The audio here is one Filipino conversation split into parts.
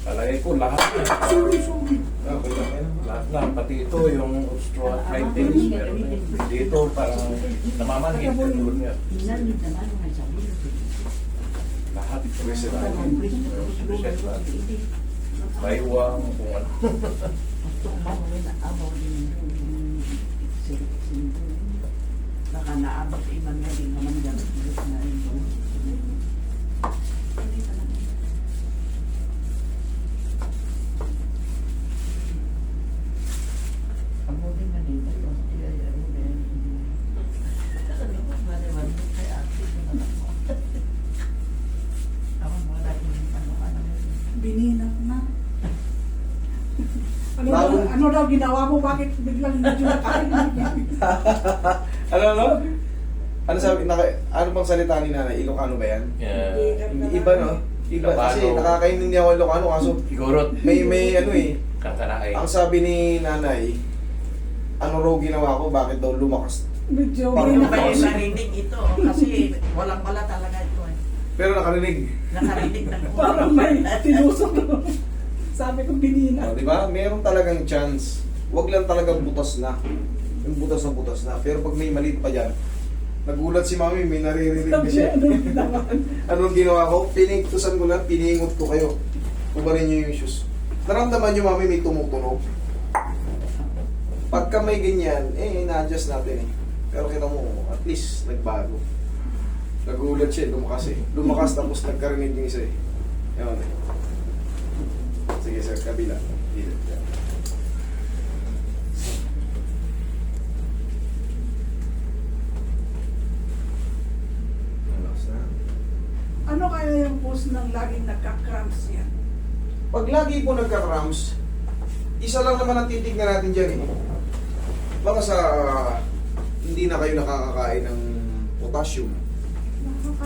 Palagay ko lahat na. Okay lang yan. Lahat na. Pati ito yung osteoarthritis. Pero dito parang namamanhid. Tulad niya. Lahat. Reset na. Baywang. Kung ano. Baka naabot iman nga din naman gamit na ito. Abutin na dito. Bininat na. Ano daw ginawa mo? Bakit biglang medyo nakain? Ano sabi, ano bang salita ni nanay? Ilocano ba yan? Yeah. Iba no? Iba kasi Ilocano. nakakaintindi ako Ilocano kaso Sigurot. may ano eh. Kakarahay. Ang sabi ni nanay, ano raw ginawa ko? Bakit daw lumakas? Medyo Parang Hindi Parang ba yung kasi- narinig ito? Kasi walang-wala talaga ito eh. Pero nakarinig. Nakarinig na ko. parang may tinusok. Sabi ko bininat. Di ba? Meron talagang chance. Huwag lang talagang butas na. Yung butas na. Pero pag may maliit pa dyan, nagulat si mami, may naririnig na siya. Anong ginawa ko? Pinigtusan ko lang, piningot ko kayo. Ubarin nyo yung shoes. Naramdaman nyo mami, may tumutunog. Pagka may ganyan, na-adjust natin eh. Pero kita mo, at least, nagbago. Nagulat siya, lumakas eh. Lumakas tapos nagkarinig yung isa eh. Ewan eh. Sige sir, kabila. Dito. Relax na. Ano kaya yung post ng laging nagka-cramps yan? Pag lagi po nagka-cramps, isa lang naman ang titignan natin dyan eh. Baka sa hindi na kayo nakakakain ng potassium.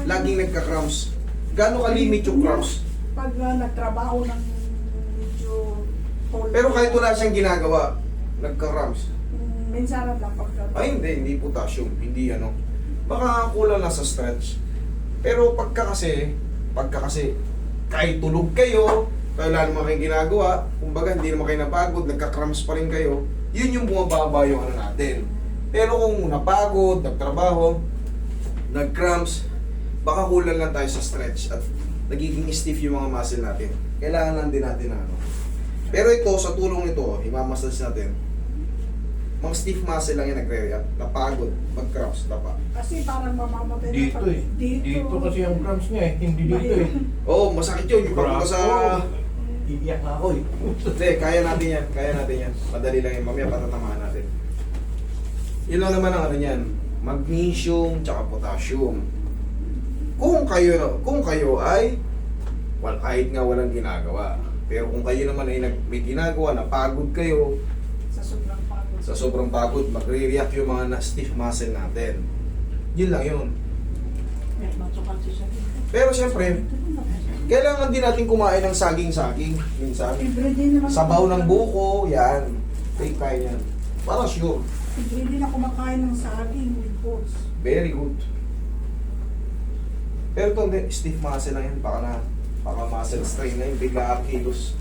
Laging nagka-cramps. Gaano ka-limit yung cramps? Pag nagtrabaho ng medyo Pero kahit wala siyang ginagawa, nagka-cramps. minsan lang pagka Ay hindi potassium, hindi ano. Baka kulang na sa stretch. Pero pagka kasi kahit tulog kayo, kailan naman kayong ginagawa, kumbaga hindi naman kayo napagod, nagka-cramps pa rin kayo, yun yung bumababa yung ano natin. Pero kung napagod, nagtrabaho, nag-cramps, baka kulang lang tayo sa stretch at nagiging stiff yung mga muscle natin. Kailangan lang din natin na ano. Pero ito, sa tulong nito, imamassage natin, mga stiff muscle lang yung nagre-react. Napagod, mag-cramps, tapa. kasi parang mamamatay na Dito pag- eh. Dito kasi yung cramps niya eh. Hindi dito eh. Oo, masakit yun. Yung pagpunta sa... Iiyak na ako eh. Hindi, kaya natin yan. Madali lang yan. Mamaya patatamaan natin. Yun lang naman ang ano yan. Magnesium, tsaka potassium. Kung kayo ay kahit nga walang ginagawa. Pero kung kayo naman ay may ginagawa, napagod kayo, sa sobrang pagod. sa sobrang pagod, magre-react yung mga stiff muscle natin. Yun lang yun. Pero siyempre, kailangan din natin kumain ng saging-saging. Minsan, Everyday naman. sabaw ng buko, yan. Take tayo yan. Para sure. Everyday na kumakain ng saging with oats. Very good. Pero ito, hindi, stiff muscle lang yan. Baka muscle strain na yun, bigla ang kilos.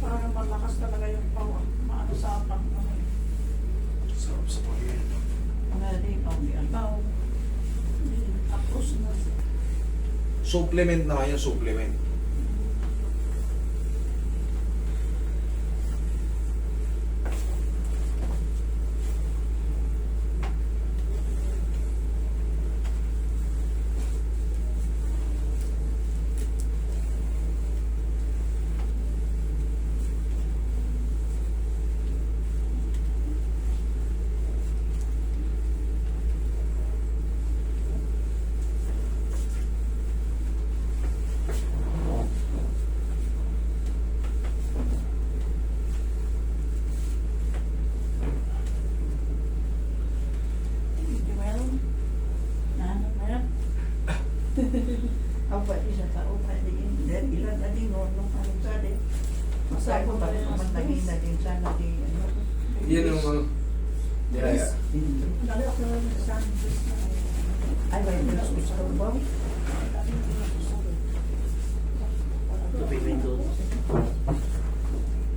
Para malakas talaga yung power. Maano sa pang Sarap sa pagkain. tapos na. Supplement na kayo, supplement. Apa isa tao pa din. Ilan na din nung anong sali. Masaya ko pa rin naman naging din sana di ano. Yan yung mga... Yes. Hindi. Dali ako lang ng sandwich na Ay, may gusto ba? Tubig na ito.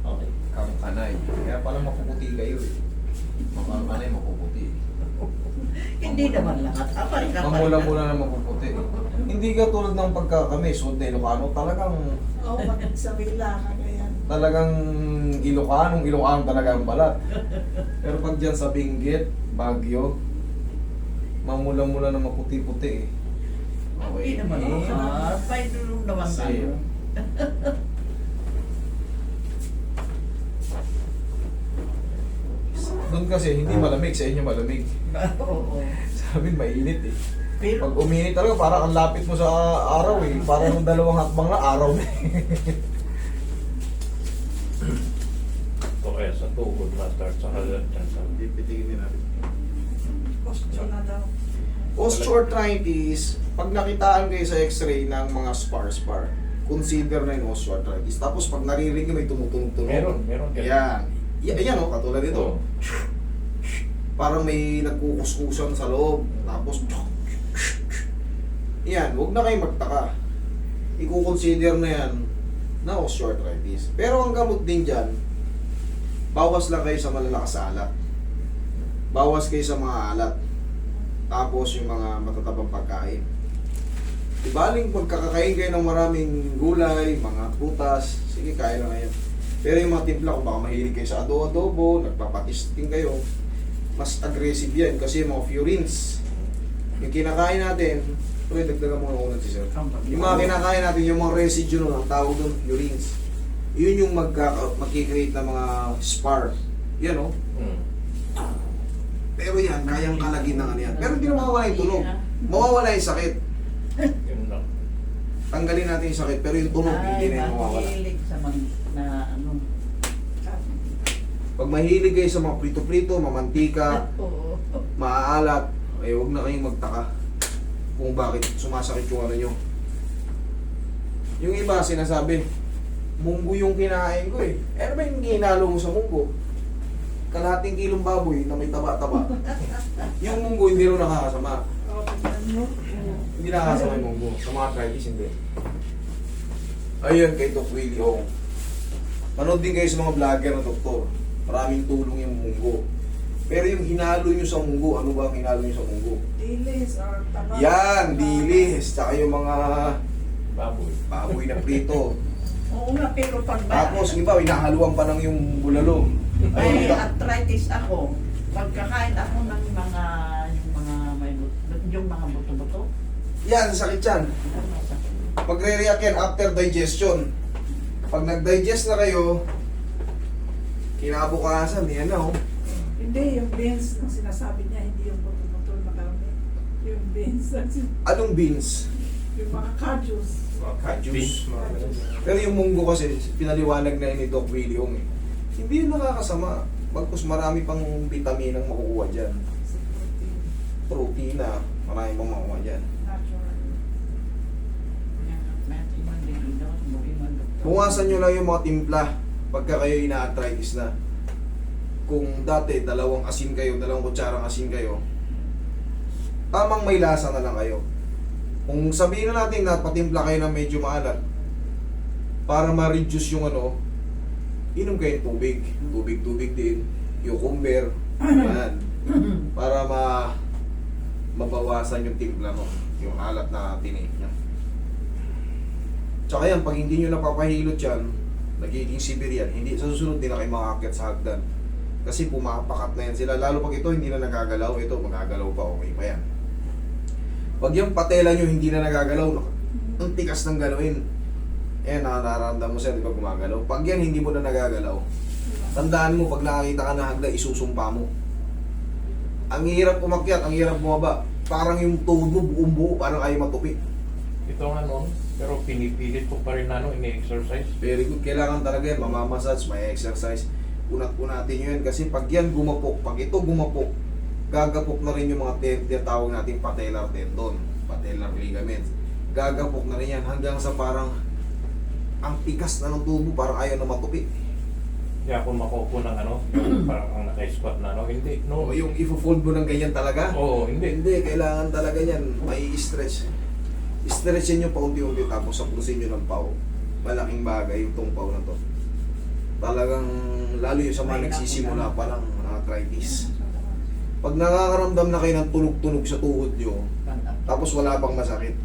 Okay. Kang kanay. Kaya pala mapuputi kayo eh. Makang kanay mapuputi. Hindi naman lahat. Kapal-kapal. Mamula-mula na mapuputi. Hindi ka tulad ng pagkakami, Sud na Ilocano, talagang Oo, bakit sa villa ka ganyan. talagang Ilocano talaga ang balat. Pero pag dyan sa Benguet, Baguio, mamula-mula na maputi-puti eh. Okay. Hindi naman. Pay dulong naman Sa'yo. tayo. Doon kasi hindi malamig, sa inyo malamig. Oo. Sa amin mainit eh. Pero, Pag uminit talaga, parang ang lapit mo sa araw eh. Parang yung dalawang hakbang na araw na eh. O kaya sa tuhod, ma-start sa halat. Pipitigin din natin. Gusto na daw. Osteoarthritis, pag nakitaan kayo sa x-ray ng mga spar, consider na yung osteoarthritis. Tapos pag naririnig nyo may tumutunog-tunog. Meron. Yan. Yan o, katulad Oo. ito. Parang may nagkukuskusan sa loob. Tapos, yan, huwag na kayo magtaka. I-consider na yan na osteoarthritis. Pero ang gamot din dyan, bawas lang kayo sa malalakas na alat. Bawas kayo sa mga alat. Tapos yung mga matatabang pagkain. Ibaling pagkakakain kayo ng maraming gulay, mga prutas, sige, kaya na ngayon. Pero yung mga timpla, kung baka mahilig kayo sa adobo, nagpapatisting kayo, mas aggressive yan kasi yung mga purines. Yung kinakain natin, pero dagdagan mo ng unan si sir. Yung mga kinakain natin, yung mga residue nun, ang tawag doon, purines. Yun yung magkikreate ng mga spar. Yan o. Pero yan, kayang kalagin ng ano yan. Pero hindi na mawawala yung tunog. Mawawala yung sakit. Yun lang. Tanggalin natin yung sakit, pero yung tunog, hindi na yung mawawala. mahilig sa na ano. Pag mahilig kayo sa mga prito-prito, mamantika, Oo. maaalat, ay huwag na kayong magtaka kung bakit sumasakit yung ano nyo. Yung iba, sinasabi, munggo yung kinain ko eh. Ano ba yung ginalo mo sa munggo? Kalahating kilong baboy na may taba-taba. Yung munggo hindi rin nakakasama. Oo, tignan mo. Hindi nakakasama yung munggo. Sa mga arthritis, hindi. Ayun, kay Doc Willie Ong. Manood din kayo sa mga vlogger na doktor. Maraming tulong yung munggo. Pero yung hinalo nyo sa munggo, ano ba ang hinalo nyo sa munggo? Dilis or taba. Yan, dilis. Tsaka yung mga Baboy. baboy na prito. Oo nga, pero pag Tapos, iba, inahaluan pa ng yung bulalo. may arthritis ako, pagkakain ako ng mga yung mga buto-buto, Yan, sakit yan. ano, sakit. Magre-react yan after digestion. Pag nag-digest na kayo, kinabukasan, yan na oh. Hindi, yung beans ang sinasabi niya, hindi yung buto-buto na karne. Yung beans, Anong beans? yung mga kajus. Beans, mga ganun. Pero yung munggo kasi, pinaliwanag na yun ni Doc Willie Ong eh. Hindi yun nakakasama. Bagkus marami pang vitaminang makukuha dyan. Kasi protein, Protein na, marami pang makukuha dyan. natural. Buwasan nyo lang yung mga timpla pagka kayo ina-arthritis na. Kung dati, dalawang kutsarang asin kayo, tamang may lasa na lang kayo. Kung sabihin na natin na patimpla kayo ng medyo maalat, para ma-reduce yung ano, inom kayo ng tubig. Tubig din. Cucumber. Yan. Para mabawasan yung timpla mo. Yung alat na tinik niya. Tsaka yan, pag hindi nyo napapahilot yan, nagiging severe yan. Hindi, sa susunod din na kayo makakit sa hagdan. Kasi pumapakat na yan sila. Lalo pag ito hindi na nagagalaw, ito magagalaw pa, okay pa yan. Pag yung patela nyo hindi na nagagalaw, ang tikas ng galawin. Nararamdaman mo siya, di ba gumagalaw? Pag yan hindi mo na nagagalaw, tandaan mo, pag nakakita ka na hagdan, isusumpa mo. Ang hirap umakyat, ang hirap bumaba. Parang yung tuhod mo, buong buo, parang ayaw matupi. Ito nga noon, pero pinipilit ko pa rin ini-exercise. Very good. Kailangan talaga yan. Mamamassage, may exercise. Unat-unatin nyo yan. Kasi pag yan gumapok, pag ito gumapok, gagapok na rin yung mga tinatawag natin patellar tendon, patellar ligament. gagapok na rin yan hanggang sa parang ang tigas na ng tubo, parang ayaw na matupi. Hindi ako makupo ng yung parang ang naka-squat na hindi, no. O yung ifo-fold mo ng ganyan talaga? Oo, hindi. Hindi, kailangan talaga yan. May stretch. Stretchin nyo paunti-unti tapos saklusin nyo ng pau. Malaking bagay yung tong pau na to. Talagang, lalo yung sa mga nagsisimula pa lang, arthritis. Pag nakakaramdam na kayo ng tunog-tunog sa tuhod nyo, tapos wala pang masakit,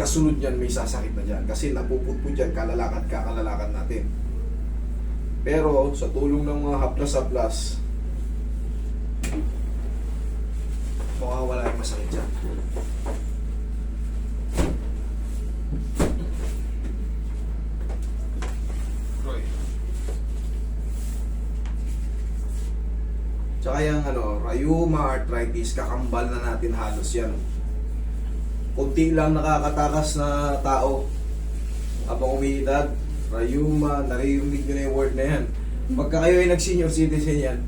kasunod yan may sasakit na dyan. Kasi napuputput dyan, kalalakad natin. Pero sa tulong ng mga haplas-haplas, mawawala yung masakit dyan. Roy. Tsaka yung rheuma arthritis, kakambal na natin halos yan. Kunti lang nakakatakas na tao habang umiidad, rheuma, naririnig nyo na yung word na yan. Pagka kayo ay nag-senior citizen yan,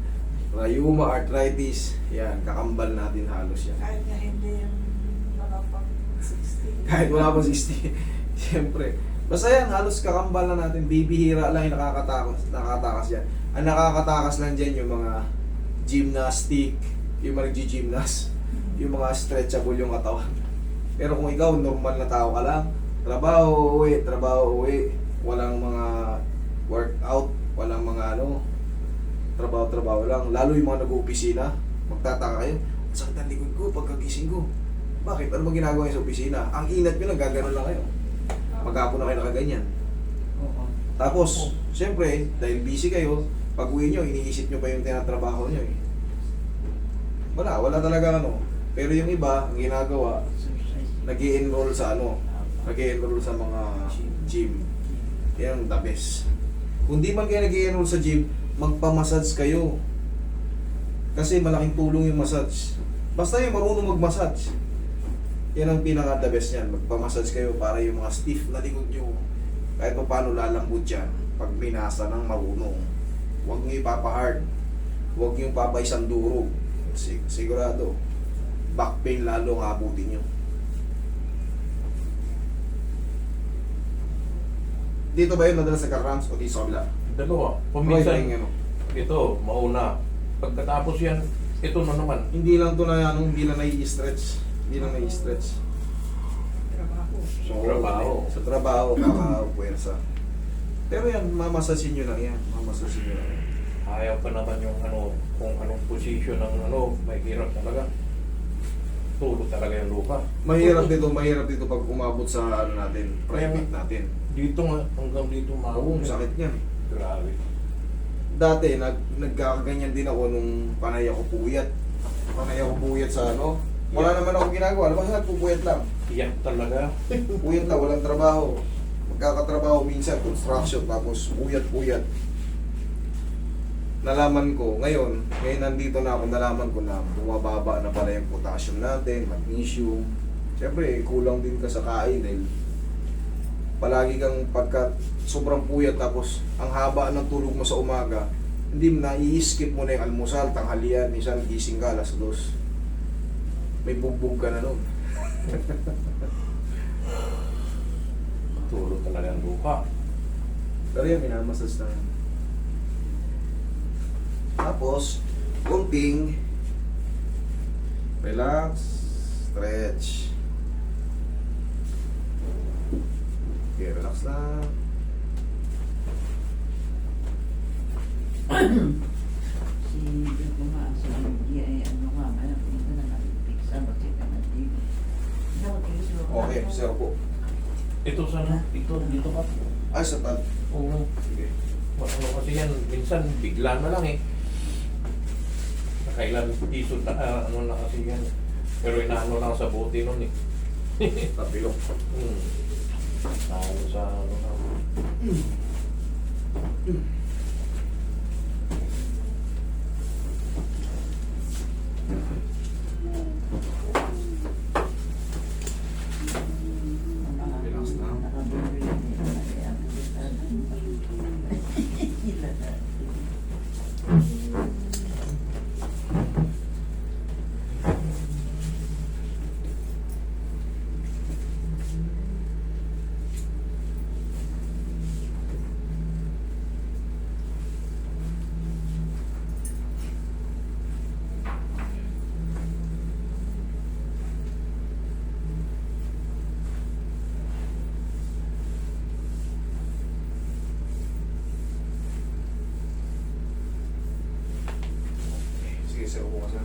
rheuma, arthritis, yan, kakambal natin halos yan. Kahit nga hindi yung wala pang 60. Kahit wala pa 60, siyempre. Basta yan, halos kakambal na natin, bibihira lang yung nakakatakas yan. Ang nakakatakas lang dyan yung mga gymnastic, yung mga nag-gymnast, yung mga stretchable yung katawan. Pero kung ikaw, normal na tao ka lang, trabaho, uwi, walang mga workout, walang mga trabaho lang. Lalo yung mga nag-opisina, magtataka kayo, ang sakit ang likod ko pagkagising ko. Bakit? Ano ba ginagawa niyo sa opisina? Ang inat nyo lang, gaganon lang kayo. Maghapon na kayo nakaganyan. Tapos, siyempre, dahil busy kayo, pag uwi nyo, iniisip nyo pa yung tinatrabaho nyo eh. Wala talaga Pero yung iba, ang ginagawa, nag-i-enroll sa nag-i-enroll sa mga gym. Yan the best. Kung di man kayo nag-i-enroll sa gym, magpa-massage kayo. Kasi malaking tulong yung massage. Basta yung marunong mag-massage. Yan ang pinaka the best yan. Magpa-massage kayo para yung mga stiff na likod nyo, kahit pa paano lalambot yan pag binasa ng marunong. Huwag nyo ipapa-hard. Huwag nyo ipapaisang durog. Sigurado, back pain lalo ang abutin nyo. Dito ba yun madalas sa karams o dito sa kabila? Dalawa. Right, Puminsan, yung ito, mauna. Pagkatapos yan, ito na naman. Hindi lang to na hindi lang nai-stretch. Hindi lang nai-stretch. Trabaho. Sa trabaho. Sa trabaho, puwersa. Pero yan, mamasasin nyo lang yan. Mamasasin nyo lang yan. Ayaw pa naman yung kung anong position ng may hirap talaga. Tulog talaga yung lupa. Mahirap dito pag umabot sa natin, private natin. Dito nga, hanggang dito Oo, sakit niyan. Grabe. Dati, nagkakaganyan din ako nung panay ako puyat. Panay ako puyat sa Wala naman ako ginagawa. Alam mo, nagpupuyat lang. Iyak talaga. Puyat na, walang trabaho. Magkakatrabaho minsan, construction, tapos puyat-puyat. Nalaman ko, ngayon nandito na ako, nalaman ko na bumababa na pala yung potassium natin, magnesium. Siyempre, kulang din ka sa kain dahil palagi kang pagka sobrang puyat tapos ang haba ng tulog mo sa umaga, hindi mo na i-skip mo na yung almusal, tanghalian, minsan gising ka alas 2. May bugbog ka na nun. Tulog talaga ang lupa. Pero yan, minamasas na yan. Tapos, kunting relax, stretch. Okay, relax lang. Si Bigo nga, si Lydia ay hindi na nalipik sa bakit ka na dito. Okay, sir po. Ito sana, dito ka. Ay, sa tad. Oo. Sige. Kasi yan, minsan bigla na lang eh. Nakailan piso na, na kasi yan. Pero inaano lang sa bote nun eh. Tapilok. Naano sa na. Relax lang. sir, upo ka sir.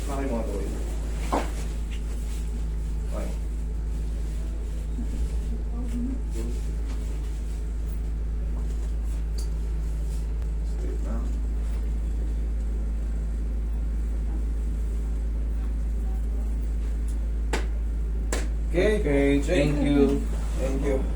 Laki mga tuloy. Okay. Straight na. Okay, thank you. Thank you.